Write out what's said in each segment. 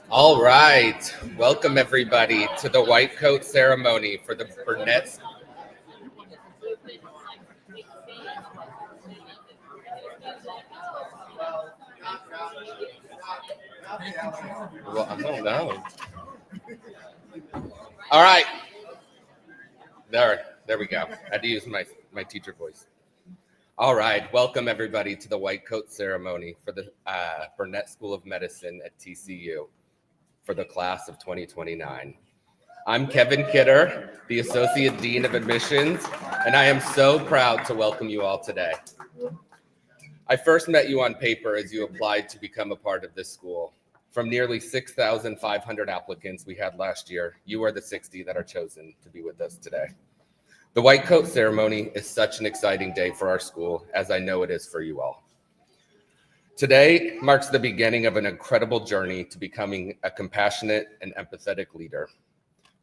All right, welcome everybody to the white coat ceremony for the Burnett. Well, I don't know. All right, there we go. I had to use my teacher voice. All right, welcome everybody to the white coat ceremony for the Burnett School of Medicine at TCU for the class of 2029. I'm Kevin Kidder, the Associate Dean of Admissions, and I am so proud to welcome you all today. I first met you on paper as you applied to become a part of this school. From nearly 6,500 applicants we had last year, you are the 60 that are chosen to be with us today. The white coat ceremony is such an exciting day for our school, as I know it is for you all. Today marks the beginning of an incredible journey to becoming a compassionate and empathetic leader.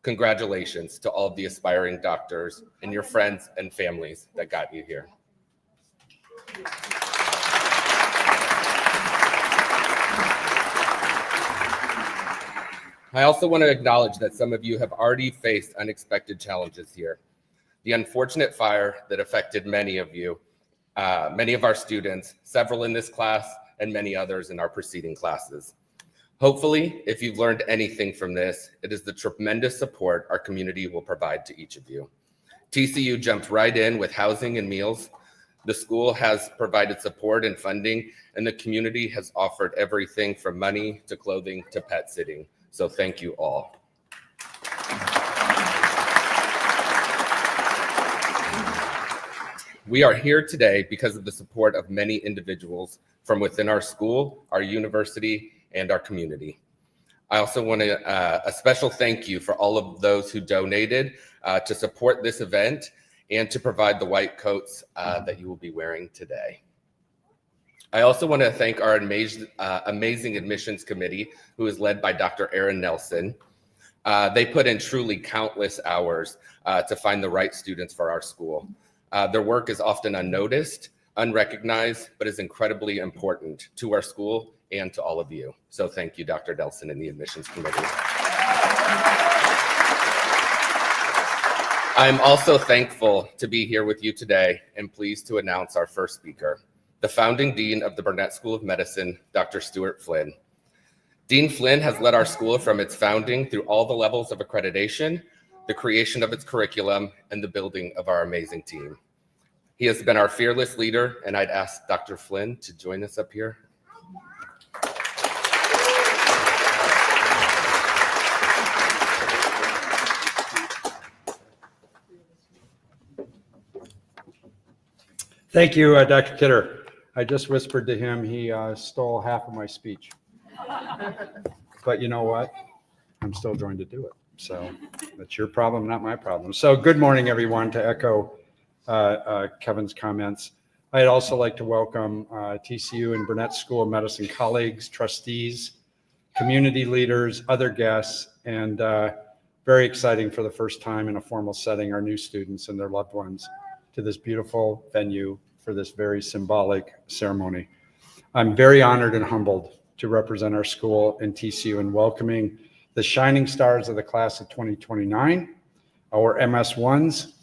Congratulations to all of the aspiring doctors and your friends and families that got you here. I also want to acknowledge that some of you have already faced unexpected challenges here. The unfortunate fire that affected many of you, many of our students, several in this class, and many others in our preceding classes. Hopefully, if you've learned anything from this, it is the tremendous support our community will provide to each of you. TCU jumped right in with housing and meals. The school has provided support and funding, and the community has offered everything from money to clothing to pet sitting. So thank you all. We are here today because of the support of many individuals from within our school, our university, and our community. I also want to a special thank you for all of those who donated to support this event and to provide the white coats that you will be wearing today. I also want to thank our amazing admissions committee, who is led by Dr. Aaron Nelson. They put in truly countless hours to find the right students for our school. Their work is often unnoticed, unrecognized, but is incredibly important to our school and to all of you. So thank you, Dr. Nelson and the admissions committee. I'm also thankful to be here with you today and pleased to announce our first speaker, the founding dean of the Burnett School of Medicine, Dr. Stuart Flynn. Dean Flynn has led our school from its founding through all the levels of accreditation, the creation of its curriculum, and the building of our amazing team. He has been our fearless leader, and I'd ask Dr. Flynn to join us up here. Thank you, Dr. Kidder. I just whispered to him he stole half of my speech. But you know what? I'm still going to do it. So that's your problem, not my problem. So good morning, everyone, to echo Kevin's comments. I'd also like to welcome TCU and Burnett School of Medicine colleagues, trustees, community leaders, other guests, and very exciting for the first time in a formal setting, our new students and their loved ones to this beautiful venue for this very symbolic ceremony. I'm very honored and humbled to represent our school and TCU in welcoming the shining stars of the class of 2029, our MS1s,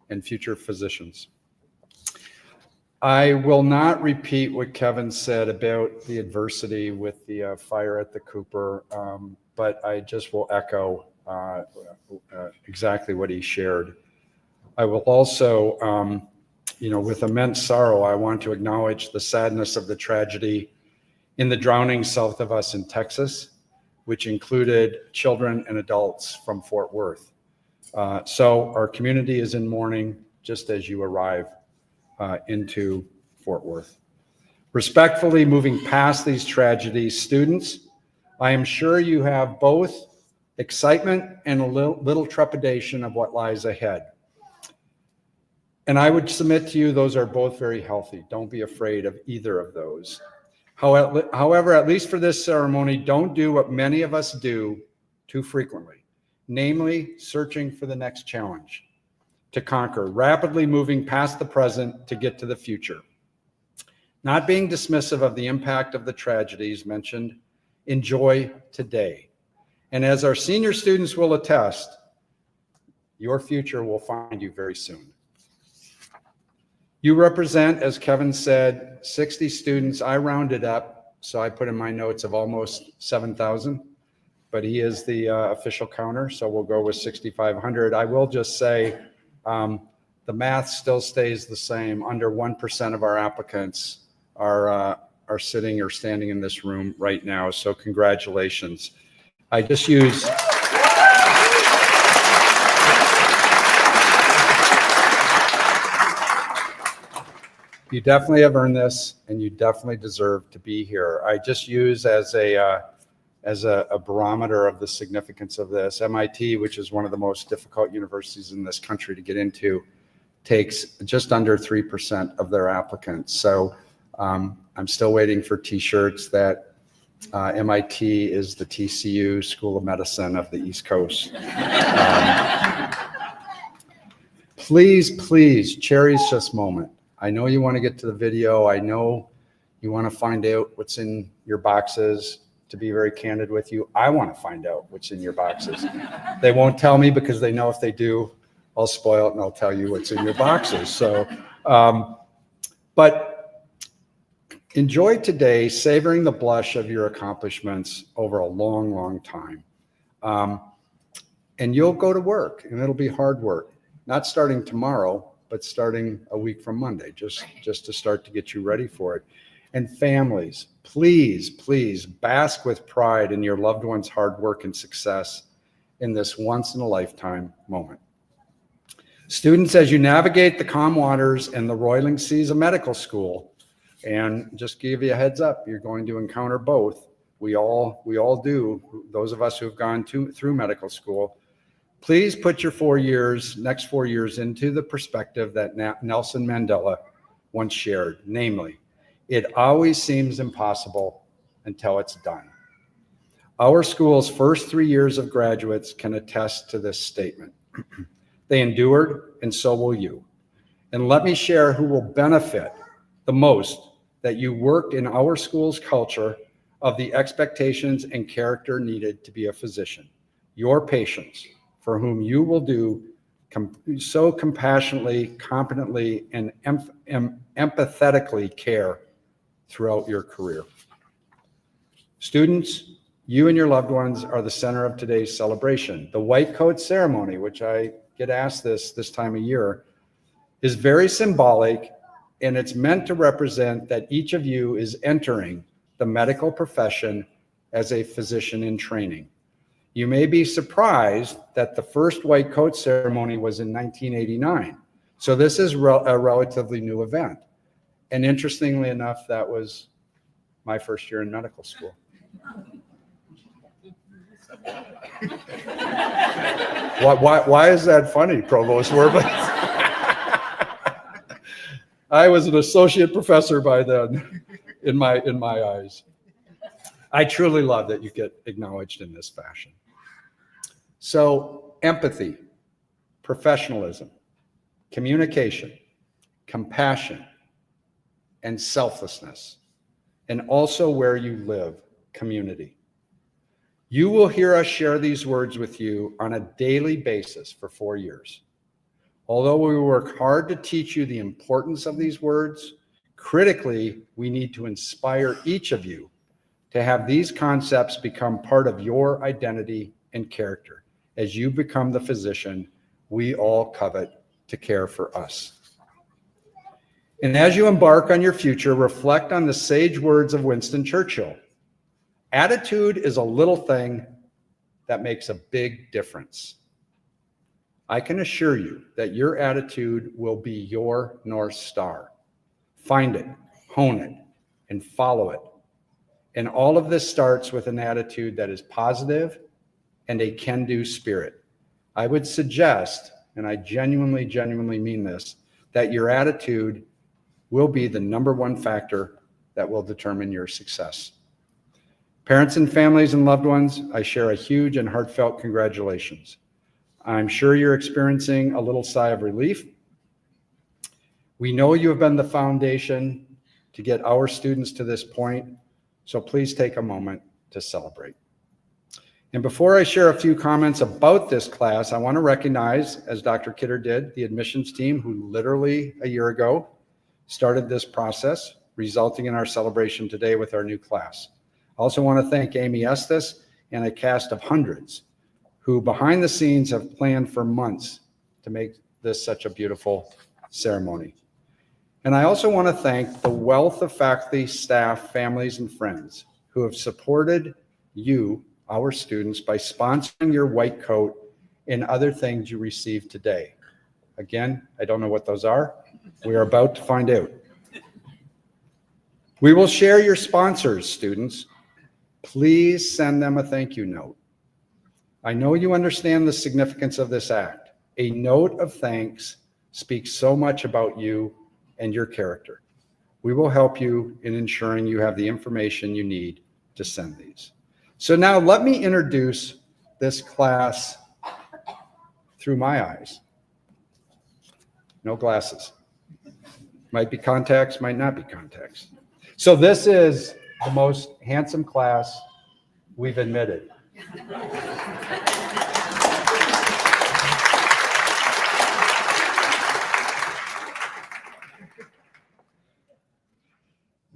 and future physicians. I will not repeat what Kevin said about the adversity with the fire at the Cooper, but I just will echo exactly what he shared. I will also, with immense sorrow, I want to acknowledge the sadness of the tragedy in the drowning south of us in Texas, which included children and adults from Fort Worth. So our community is in mourning just as you arrive into Fort Worth. Respectfully moving past these tragedies, students, I am sure you have both excitement and a little trepidation of what lies ahead. And I would submit to you, those are both very healthy. Don't be afraid of either of those. However, at least for this ceremony, don't do what many of us do too frequently, namely searching for the next challenge to conquer, rapidly moving past the present to get to the future. Not being dismissive of the impact of the tragedies mentioned, enjoy today. And as our senior students will attest, your future will find you very soon. You represent, as Kevin said, 60 students. I rounded up, so I put in my notes of almost 7,000, but he is the official counter, so we'll go with 6,500. I will just say the math still stays the same. Under 1% of our applicants are sitting or standing in this room right now, so congratulations. I just use... You definitely have earned this, and you definitely deserve to be here. I just use as a barometer of the significance of this. MIT, which is one of the most difficult universities in this country to get into, takes just under 3% of their applicants. So I'm still waiting for T-shirts that MIT is the TCU School of Medicine of the East Coast. Please cherish this moment. I know you want to get to the video. I know you want to find out what's in your boxes. To be very candid with you, I want to find out what's in your boxes. They won't tell me because they know if they do, I'll spoil it and I'll tell you what's in your boxes. So, but enjoy today, savoring the blush of your accomplishments over a long, long time. And you'll go to work, and it'll be hard work, not starting tomorrow, but starting a week from Monday, just to start to get you ready for it. And families, please bask with pride in your loved one's hard work and success in this once-in-a-lifetime moment. Students, as you navigate the calm waters and the roiling seas of medical school, and just give you a heads up, you're going to encounter both. We all do, those of us who have gone through medical school. Please put your next 4 years into the perspective that Nelson Mandela once shared, namely, it always seems impossible until it's done. Our school's first 3 years of graduates can attest to this statement. They endured, and so will you. And let me share who will benefit the most that you worked in our school's culture of the expectations and character needed to be a physician. Your patients, for whom you will do so compassionately, competently, and empathetically care throughout your career. Students, you and your loved ones are the center of today's celebration. The white coat ceremony, which I get asked this time of year, is very symbolic, and it's meant to represent that each of you is entering the medical profession as a physician in training. You may be surprised that the first white coat ceremony was in 1989. So this is a relatively new event. And interestingly enough, that was my first year in medical school. Why is that funny, Provost? I was an associate professor by then in my eyes. I truly love that you get acknowledged in this fashion. So empathy, professionalism, communication, compassion, and selflessness, and also where you live, community. You will hear us share these words with you on a daily basis for 4 years. Although we work hard to teach you the importance of these words, critically, we need to inspire each of you to have these concepts become part of your identity and character as you become the physician we all covet to care for us. And as you embark on your future, reflect on the sage words of Winston Churchill. Attitude is a little thing that makes a big difference. I can assure you that your attitude will be your North Star. Find it, hone it, and follow it. And all of this starts with an attitude that is positive and a can-do spirit. I would suggest, and I genuinely mean this, that your attitude will be the number one factor that will determine your success. Parents and families and loved ones, I share a huge and heartfelt congratulations. I'm sure you're experiencing a little sigh of relief. We know you have been the foundation to get our students to this point, so please take a moment to celebrate. And before I share a few comments about this class, I want to recognize, as Dr. Kidder did, the admissions team who literally a year ago started this process, resulting in our celebration today with our new class. I also want to thank Amy Estes and a cast of hundreds who behind the scenes have planned for months to make this such a beautiful ceremony. And I also want to thank the wealth of faculty, staff, families, and friends who have supported you, our students, by sponsoring your white coat and other things you received today. Again, I don't know what those are. We are about to find out. We will share your sponsors, students. Please send them a thank you note. I know you understand the significance of this act. A note of thanks speaks so much about you and your character. We will help you in ensuring you have the information you need to send these. So now let me introduce this class through my eyes. No glasses. Might be contacts, might not be contacts. So this is the most handsome class we've admitted.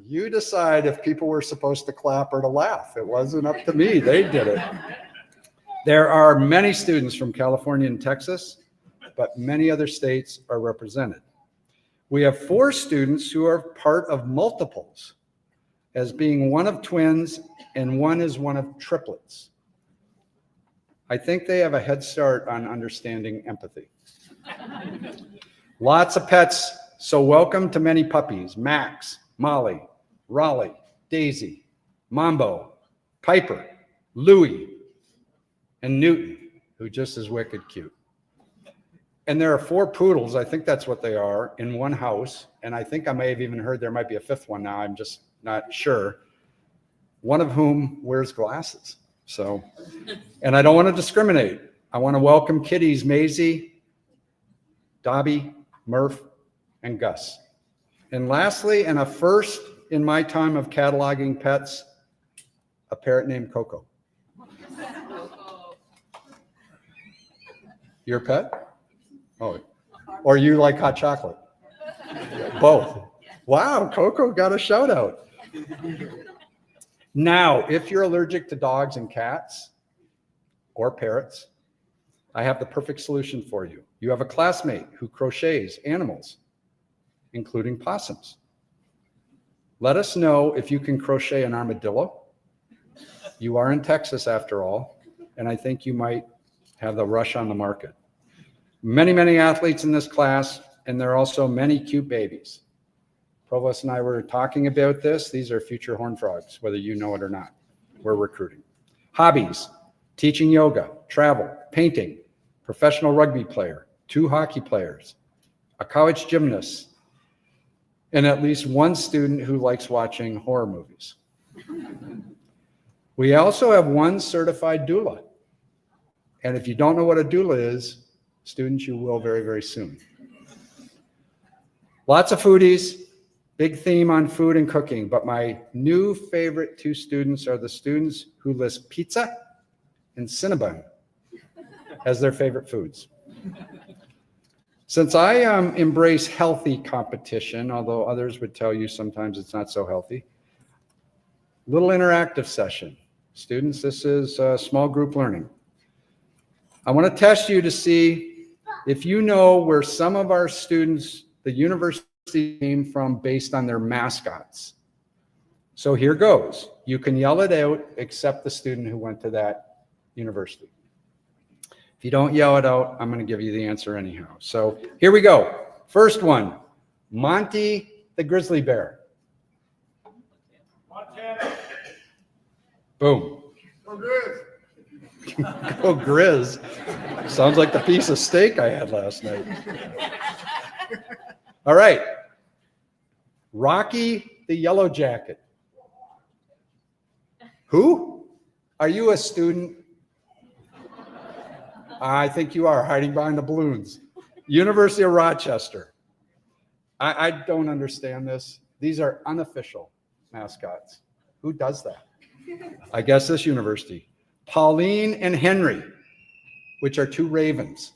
You decide if people were supposed to clap or to laugh. It wasn't up to me. They did it. There are many students from California and Texas, but many other states are represented. We have 4 students who are part of multiples, as being one of twins and one is one of triplets. I think they have a head start on understanding empathy. Lots of pets, so welcome to many puppies: Max, Molly, Raleigh, Daisy, Mambo, Piper, Louie, and Newton, who just is wicked cute. And there are 4 poodles, I think that's what they are, in one house. And I think I may have even heard there might be a 5th one now, I'm just not sure. One of whom wears glasses. So, and I don't want to discriminate. I want to welcome kitties Maisie, Dobby, Murph, and Gus. And lastly, and a first in my time of cataloging pets, a parrot named Coco. Your pet? Oh, or you like hot chocolate? Both. Wow, Coco got a shout out. Now, if you're allergic to dogs and cats or parrots, I have the perfect solution for you. You have a classmate who crochets animals, including possums. Let us know if you can crochet an armadillo. You are in Texas after all, and I think you might have the rush on the market. Many, many athletes in this class, and there are also many cute babies. Provost and I were talking about this. These are future horned frogs, whether you know it or not. We're recruiting. Hobbies: teaching yoga, travel, painting, professional rugby player, 2 hockey players, a college gymnast, and at least 1 student who likes watching horror movies. We also have 1 certified doula. And if you don't know what a doula is, students, you will very, very soon. Lots of foodies, big theme on food and cooking, but my new favorite 2 students are the students who list pizza and Cinnabon as their favorite foods. Since I embrace healthy competition, although others would tell you sometimes it's not so healthy, little interactive session. Students, this is small group learning. I want to test you to see if you know where some of our students, the university came from based on their mascots. So here goes. You can yell it out except the student who went to that university. If you don't yell it out, I'm going to give you the answer anyhow. So here we go. First one, Monty the grizzly bear. Montana. Boom. Go Grizz. Go Grizz. Sounds like the piece of steak I had last night. All right. Rocky the Yellow Jacket. Who? Are you a student? I think you are, hiding behind the balloons. University of Rochester. I don't understand this. These are unofficial mascots. Who does that? I guess this university. Pauline and Henry, which are two ravens.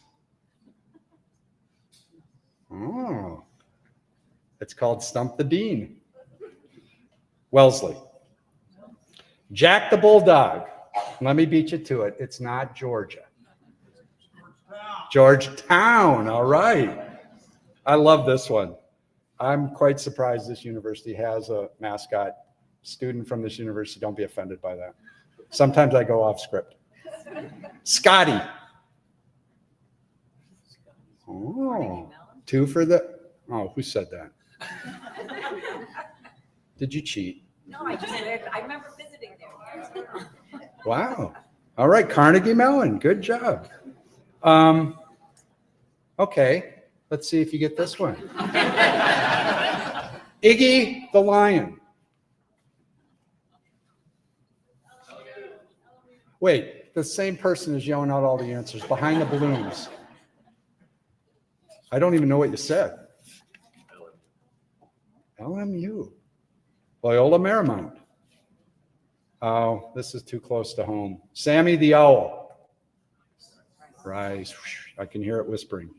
Oh, it's called Stump the Dean. Wellesley. Jack the Bulldog. Let me beat you to it. It's not Georgia. Georgetown. All right. I love this one. I'm quite surprised this university has a mascot. Student from this university, don't be offended by that. Sometimes I go off script. Scotty. Oh, two for the. Oh, who said that? Did you cheat? No, I remember visiting there. Wow. All right, Carnegie Mellon. Good job. Okay, let's see if you get this one. Iggy the Lion. Wait, the same person is yelling out all the answers behind the balloons. I don't even know what you said. LMU. Loyola Marymount. Oh, this is too close to home. Sammy the Owl. Rice. I can hear it whispering.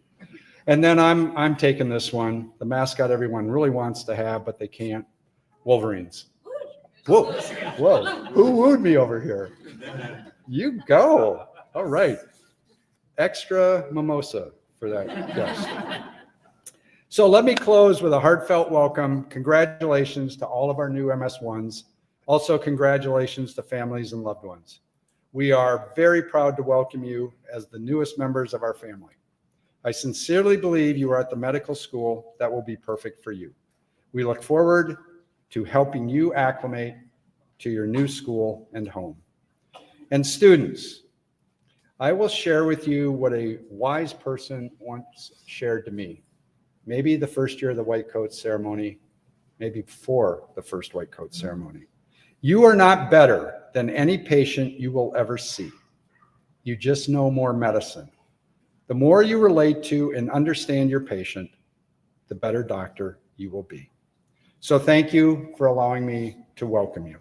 And then I'm taking this one. The mascot everyone really wants to have, but they can't. Wolverines. Whoa, whoa. Who wooed me over here? You go. All right. Extra mimosa for that guest. So let me close with a heartfelt welcome. Congratulations to all of our new MS1s. Also, congratulations to families and loved ones. We are very proud to welcome you as the newest members of our family. I sincerely believe you are at the medical school that will be perfect for you. We look forward to helping you acclimate to your new school and home. And students, I will share with you what a wise person once shared to me. Maybe the first year of the white coat ceremony, maybe before the first white coat ceremony. You are not better than any patient you will ever see. You just know more medicine. The more you relate to and understand your patient, the better doctor you will be. So thank you for allowing me to welcome you.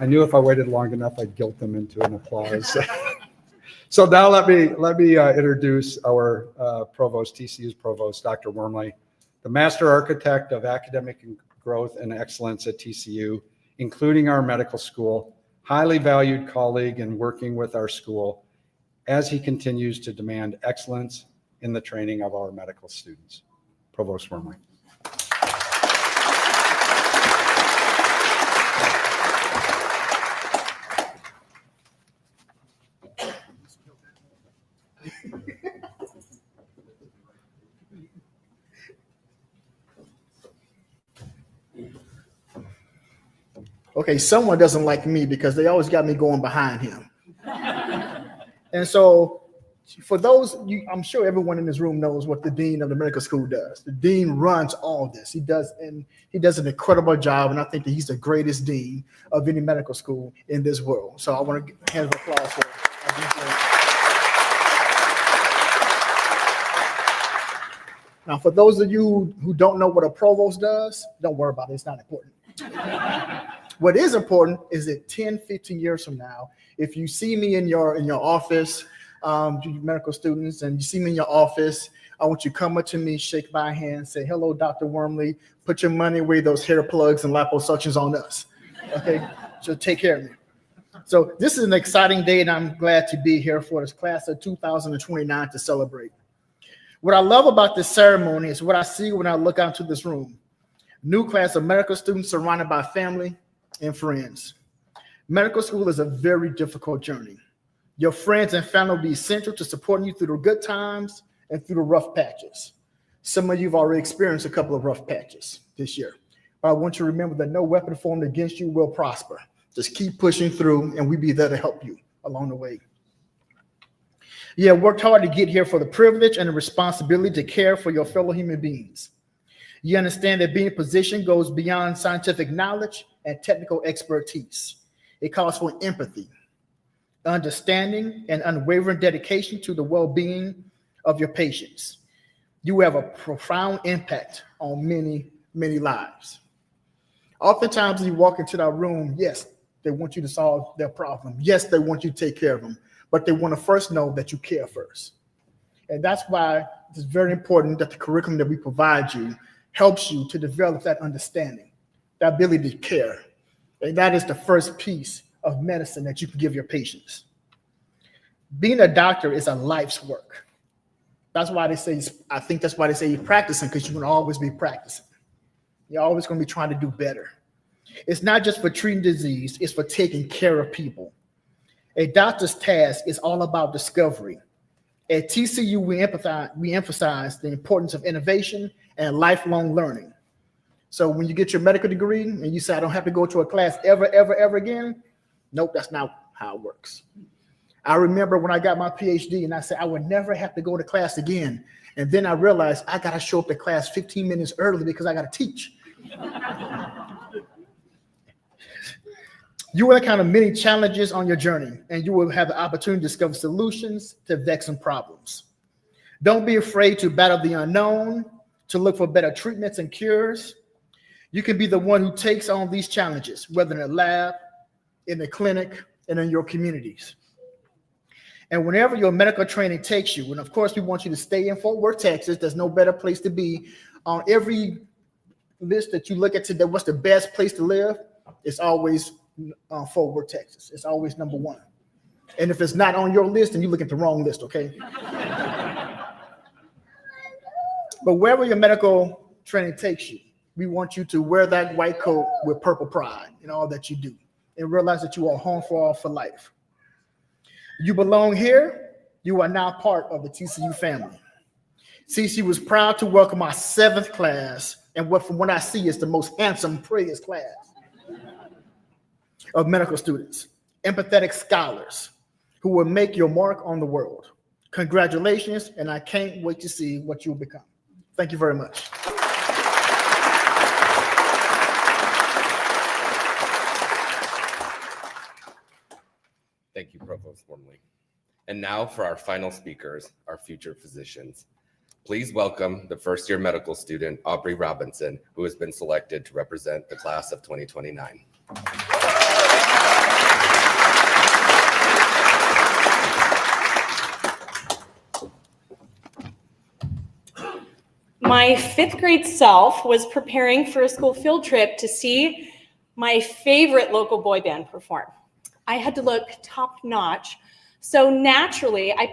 I knew if I waited long enough, I'd guilt them into an applause. So now let me introduce our provost, TCU's provost, Dr. Wormley, the master architect of academic growth and excellence at TCU, including our medical school, highly valued colleague in working with our school as he continues to demand excellence in the training of our medical students. Provost Wormley. Okay, someone doesn't like me because they always got me going behind him. And so for those, I'm sure everyone in this room knows what the dean of the medical school does. The dean runs all this. He does an incredible job, and I think that he's the greatest dean of any medical school in this world. So I want to hand an applause for him. Now, for those of you who don't know what a provost does, don't worry about it. It's not important. What is important is that 10, 15 years from now, if you see me in your office, medical students, and you see me in your office, I want you to come up to me, shake my hand, say, hello, Dr. Wormley, put your money away, those hair plugs and liposuctions on us. Okay, so take care of me. So this is an exciting day, and I'm glad to be here for this class of 2029 to celebrate. What I love about this ceremony is what I see when I look out into this room. New class of medical students surrounded by family and friends. Medical school is a very difficult journey. Your friends and family will be essential to supporting you through the good times and through the rough patches. Some of you have already experienced a couple of rough patches this year. But I want you to remember that no weapon formed against you will prosper. Just keep pushing through, and we'll be there to help you along the way. You have worked hard to get here for the privilege and the responsibility to care for your fellow human beings. You understand that being positioned goes beyond scientific knowledge and technical expertise. It calls for empathy, understanding, and unwavering dedication to the well-being of your patients. You have a profound impact on many, many lives. Oftentimes, when you walk into that room, yes, they want you to solve their problem. Yes, they want you to take care of them, but they want to first know that you care first. And that's why it's very important that the curriculum that we provide you helps you to develop that understanding, that ability to care. And that is the first piece of medicine that you can give your patients. Being a doctor is a life's work. That's why they say, I think that's why they say you're practicing, because you're going to always be practicing. You're always going to be trying to do better. It's not just for treating disease, it's for taking care of people. A doctor's task is all about discovery. At TCU, we emphasize the importance of innovation and lifelong learning. So when you get your medical degree and you say, I don't have to go to a class ever again, nope, that's not how it works. I remember when I got my PhD and I said, I would never have to go to class again. And then I realized I got to show up to class 15 minutes early because I got to teach. You will encounter many challenges on your journey, and you will have the opportunity to discover solutions to vexing problems. Don't be afraid to battle the unknown, to look for better treatments and cures. You can be the one who takes on these challenges, whether in a lab, in the clinic, and in your communities. And whenever your medical training takes you, and of course we want you to stay in Fort Worth, Texas, there's no better place to be. On every list that you look at today, what's the best place to live? It's always Fort Worth, Texas. It's always number one. And if it's not on your list, then you look at the wrong list, okay? But wherever your medical training takes you, we want you to wear that white coat with purple pride in all that you do and realize that you are home for life. You belong here. You are now part of the TCU family. TCU was proud to welcome our 7th class, and from what I see is the most handsome, prettiest class of medical students, empathetic scholars who will make your mark on the world. Congratulations, and I can't wait to see what you'll become. Thank you very much. Thank you, Provost Wormley. And now for our final speakers, our future physicians. Please welcome the first-year medical student, Aubrey Robinson, who has been selected to represent the class of 2029. My 5th grade self was preparing for a school field trip to see my favorite local boy band perform. I had to look top notch, so naturally I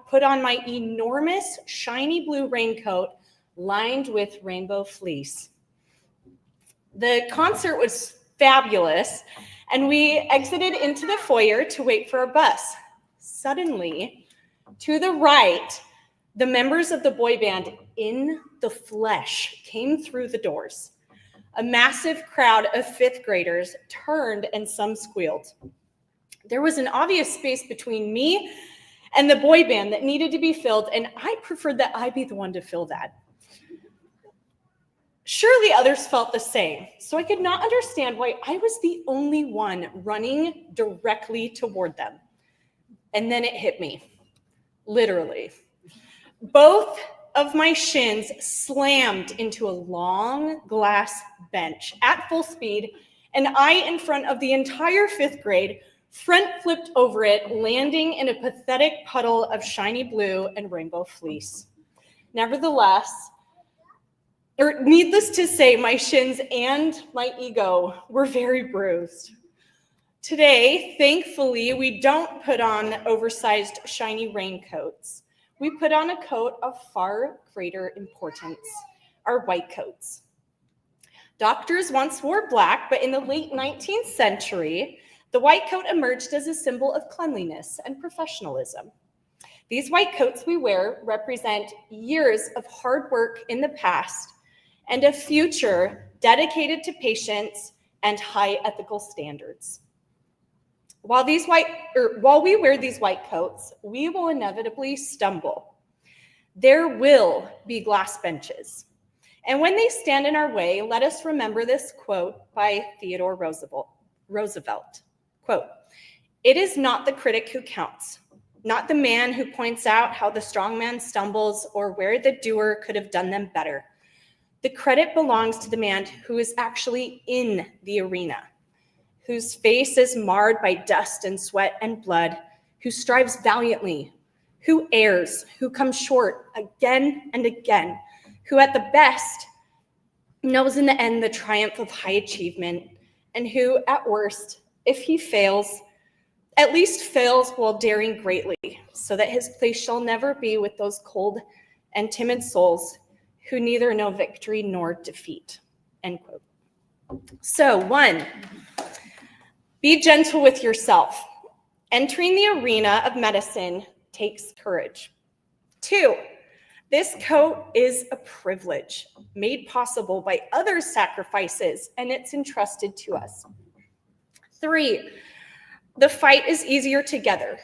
put on my enormous shiny blue raincoat lined with rainbow fleece. The concert was fabulous, and we exited into the foyer to wait for our bus. Suddenly, to the right, the members of the boy band in the flesh came through the doors. A massive crowd of 5th graders turned and some squealed. There was an obvious space between me and the boy band that needed to be filled, and I preferred that I be the one to fill that. Surely others felt the same, so I could not understand why I was the only one running directly toward them. And then it hit me, literally. Both of my shins slammed into a long glass bench at full speed, and I, in front of the entire 5th grade, front flipped over it, landing in a pathetic puddle of shiny blue and rainbow fleece. Needless to say, my shins and my ego were very bruised. Today, thankfully, we don't put on oversized shiny raincoats. We put on a coat of far greater importance, our white coats. Doctors once wore black, but in the late 19th century, the white coat emerged as a symbol of cleanliness and professionalism. These white coats we wear represent years of hard work in the past and a future dedicated to patients and high ethical standards. While we wear these white coats, we will inevitably stumble. There will be glass benches. And when they stand in our way, let us remember this quote by Theodore Roosevelt. Quote, "It is not the critic who counts, not the man who points out how the strong man stumbles or where the doer could have done them better. The credit belongs to the man who is actually in the arena, whose face is marred by dust and sweat and blood, who strives valiantly, who errs, who comes short again and again, who at the best knows in the end the triumph of high achievement, and who at worst, if he fails, at least fails while daring greatly, so that his place shall never be with those cold and timid souls who neither know victory nor defeat." End quote. So 1, be gentle with yourself. Entering the arena of medicine takes courage. 2, this coat is a privilege made possible by others' sacrifices, and it's entrusted to us. 3, the fight is easier together.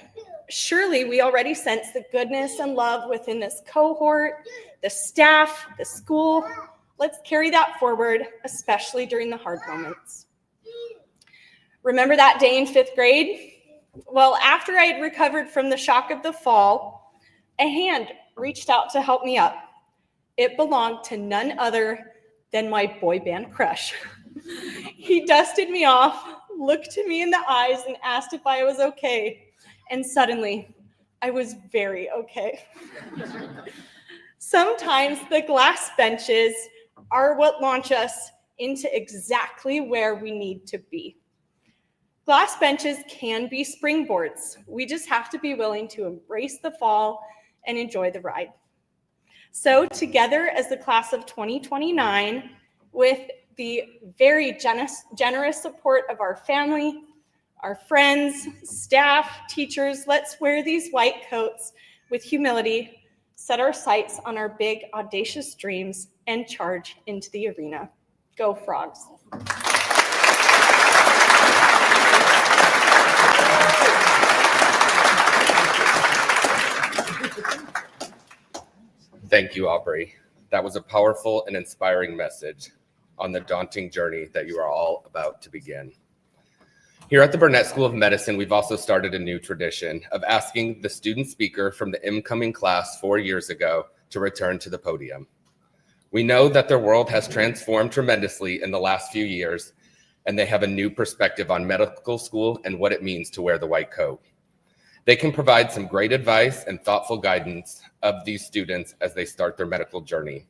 Surely we already sense the goodness and love within this cohort, the staff, the school. Let's carry that forward, especially during the hard moments. Remember that day in 5th grade? Well, after I had recovered from the shock of the fall, a hand reached out to help me up. It belonged to none other than my boy band crush. He dusted me off, looked me in the eyes, and asked if I was okay. And suddenly, I was very okay. Sometimes the glass benches are what launch us into exactly where we need to be. Glass benches can be springboards. We just have to be willing to embrace the fall and enjoy the ride. So together as the class of 2029, with the very generous support of our family, our friends, staff, teachers, let's wear these white coats with humility, set our sights on our big, audacious dreams, and charge into the arena. Go Frogs. Thank you, Aubrey. That was a powerful and inspiring message on the daunting journey that you are all about to begin. Here at the Burnett School of Medicine, we've also started a new tradition of asking the student speaker from the incoming class 4 years ago to return to the podium. We know that their world has transformed tremendously in the last few years, and they have a new perspective on medical school and what it means to wear the white coat. They can provide some great advice and thoughtful guidance of these students as they start their medical journey.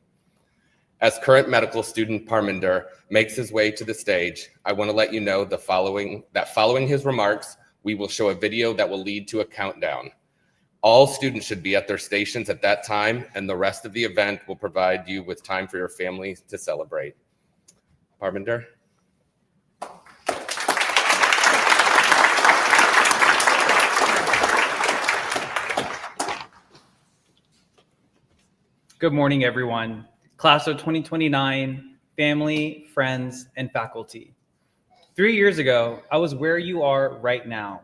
As current medical student Parminder makes his way to the stage, I want to let you know that following his remarks, we will show a video that will lead to a countdown. All students should be at their stations at that time, and the rest of the event will provide you with time for your families to celebrate. Parminder. Good morning, everyone. Class of 2029, family, friends, and faculty. 3 years ago, I was where you are right now.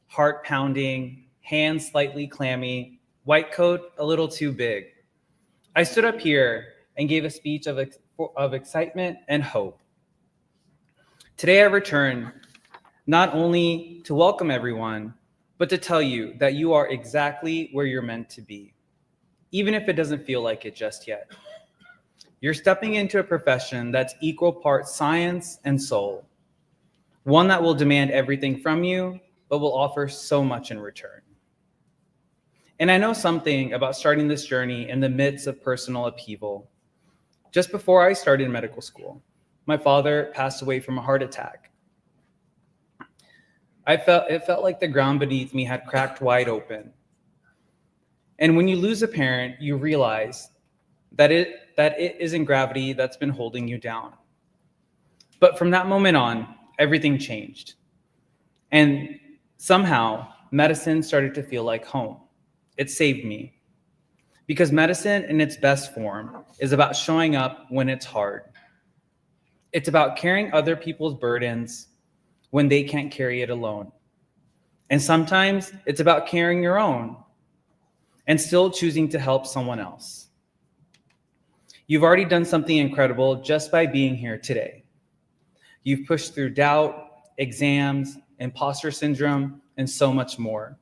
Heart pounding, hands slightly clammy, white coat a little too big. I stood up here and gave a speech of excitement and hope. Today I return not only to welcome everyone, but to tell you that you are exactly where you're meant to be, even if it doesn't feel like it just yet. You're stepping into a profession that's equal parts science and soul, one that will demand everything from you, but will offer so much in return. And I know something about starting this journey in the midst of personal upheaval. Just before I started medical school, my father passed away from a heart attack. It felt like the ground beneath me had cracked wide open. And when you lose a parent, you realize that it isn't gravity that's been holding you down. But from that moment on, everything changed. And somehow, medicine started to feel like home. It saved me. Because medicine in its best form is about showing up when it's hard. It's about carrying other people's burdens when they can't carry it alone. And sometimes it's about carrying your own and still choosing to help someone else. You've already done something incredible just by being here today. You've pushed through doubt, exams, imposter syndrome, and so much more.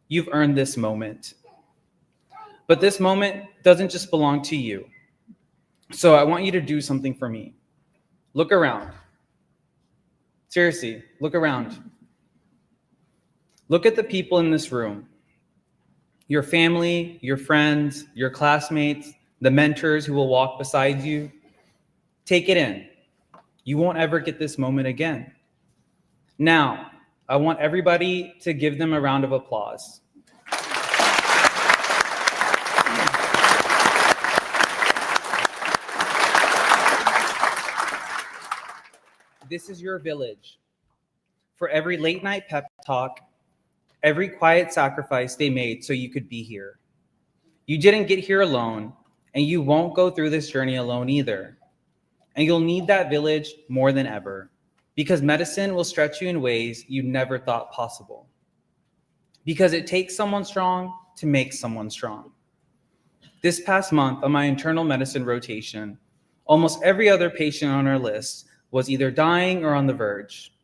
You've earned this moment. But this moment doesn't just belong to you. So I want you to do something for me. Look around. Seriously, look around. Look at the people in this room. Your family, your friends, your classmates, the mentors who will walk beside you. Take it in. You won't ever get this moment again. Now, I want everybody to give them a round of applause. This is your village. For every late night pep talk, every quiet sacrifice they made so you could be here. You didn't get here alone, and you won't go through this journey alone either. And you'll need that village more than ever, because medicine will stretch you in ways you never thought possible. Because it takes someone strong to make someone strong. This past month on my internal medicine rotation, almost every other patient on our list was either dying or on the verge.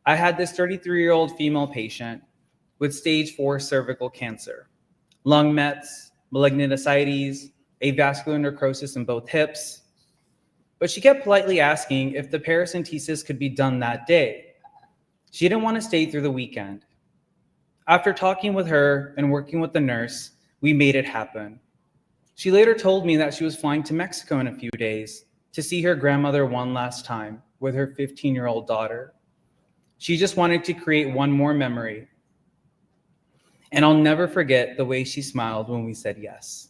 I had this 33-year-old female patient with stage 4 cervical cancer, lung mets, malignant ascites, avascular necrosis in both hips. But she kept politely asking if the paracentesis could be done that day. She didn't want to stay through the weekend. After talking with her and working with the nurse, we made it happen. She later told me that she was flying to Mexico in a few days to see her grandmother one last time with her 15-year-old daughter. She just wanted to create one more memory. And I'll never forget the way she smiled when we said yes.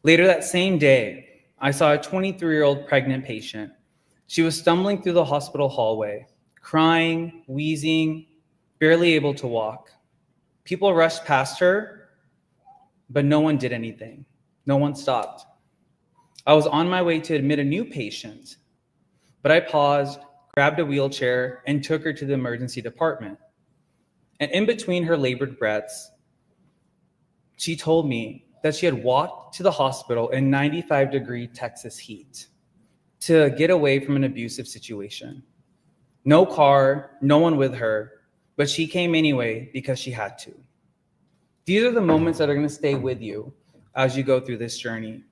Later that same day, I saw a 23-year-old pregnant patient. She was stumbling through the hospital hallway, crying, wheezing, barely able to walk. People rushed past her, but no one did anything. No one stopped. I was on my way to admit a new patient, but I paused, grabbed a wheelchair, and took her to the emergency department. And in between her labored breaths, she told me that she had walked to the hospital in 95-degree Texas heat to get away from an abusive situation. No car, no one with her, but she came anyway because she had to. These are the moments that are going to stay with you as you go through this journey.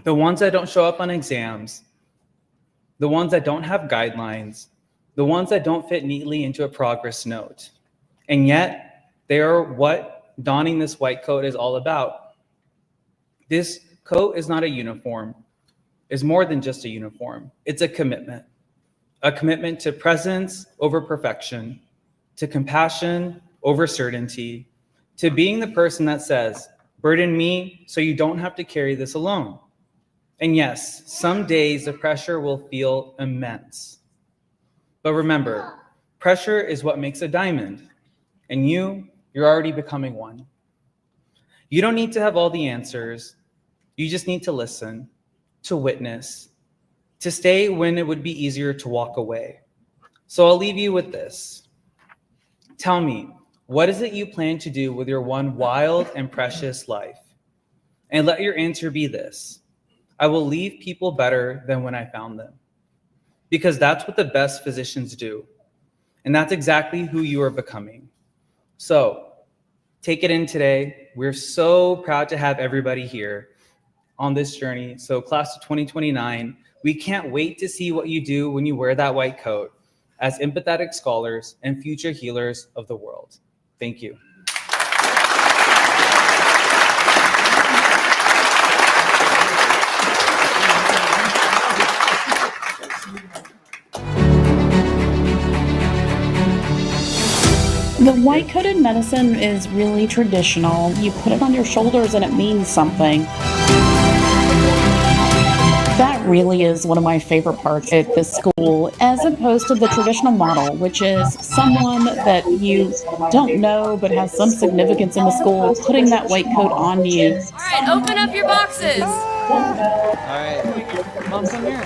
The ones that don't show up on exams, the ones that don't have guidelines, the ones that don't fit neatly into a progress note. And yet, they are what donning this white coat is all about. This coat is not a uniform. It's more than just a uniform. It's a commitment to presence over perfection, to compassion over certainty, to being the person that says, burden me so you don't have to carry this alone. And yes, some days the pressure will feel immense. But remember, pressure is what makes a diamond. And you're already becoming one. You don't need to have all the answers. You just need to listen, to witness, to stay when it would be easier to walk away. So I'll leave you with this. Tell me, what is it you plan to do with your one wild and precious life? And let your answer be this: I will leave people better than when I found them. Because that's what the best physicians do. And that's exactly who you are becoming. So take it in today. We're so proud to have everybody here on this journey. So class of 2029, we can't wait to see what you do when you wear that white coat as empathetic scholars and future healers of the world. Thank you. The white coat in medicine is really traditional. You put it on your shoulders and it means something. That really is one of my favorite parts at this school, as opposed to the traditional model, which is someone that you don't know but has some significance in the school putting that white coat on you. All right, open up your boxes. All right, Mom, come here.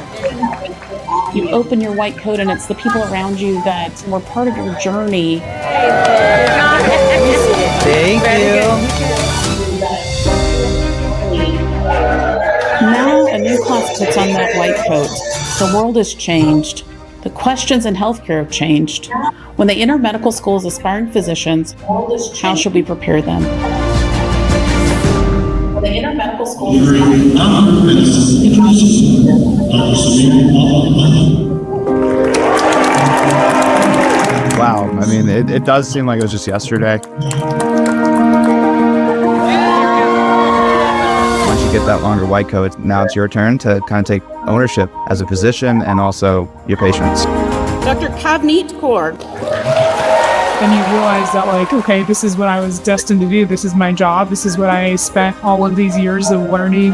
You open your white coat, and it's the people around you that were part of your journey. Thank you. Now a new class puts on that white coat. The world has changed. The questions in healthcare have changed. When they enter medical school as aspiring physicians, how should we prepare them? When they enter medical school Wow, I mean, it does seem like it was just yesterday. Once you get that longer white coat, now it's your turn to kind of take ownership as a physician and also your patients. Dr. Kavneet Kaur. Then you realize that, like, okay, this is what I was destined to do. This is my job. This is what I spent all of these years of learning.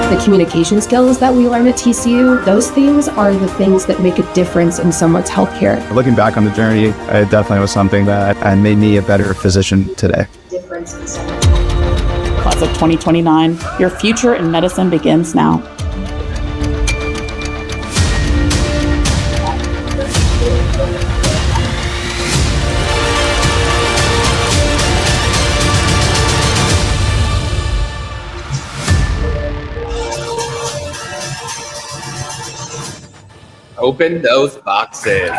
The communication skills that we learn at TCU, those things are the things that make a difference in someone's healthcare. Looking back on the journey, it definitely was something that made me a better physician today. Class of 2029, your future in medicine begins now. Open those boxes.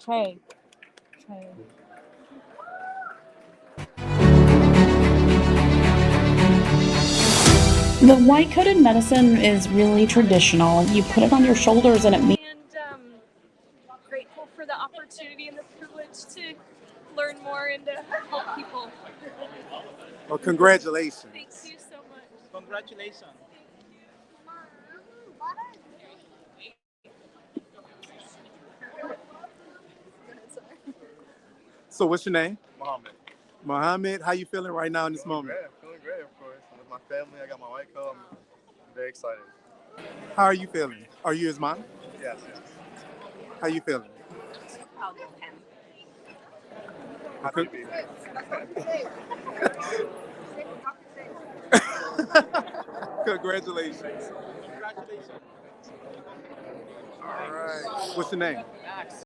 Trey. The white coated medicine is really traditional. You put it on your shoulders and it means And grateful for the opportunity and the privilege to learn more and to help people. Well, congratulations. Thank you so much. Congratulations. So what's your name? Mohammed. Mohammed, how you feeling right now in this moment? Great, I'm feeling great, of course. I'm with my family. I got my white coat. I'm very excited. How are you feeling? Are you his mom? Yes. How you feeling? Proud of him. Happy to be here. Congratulations. All right. What's your name?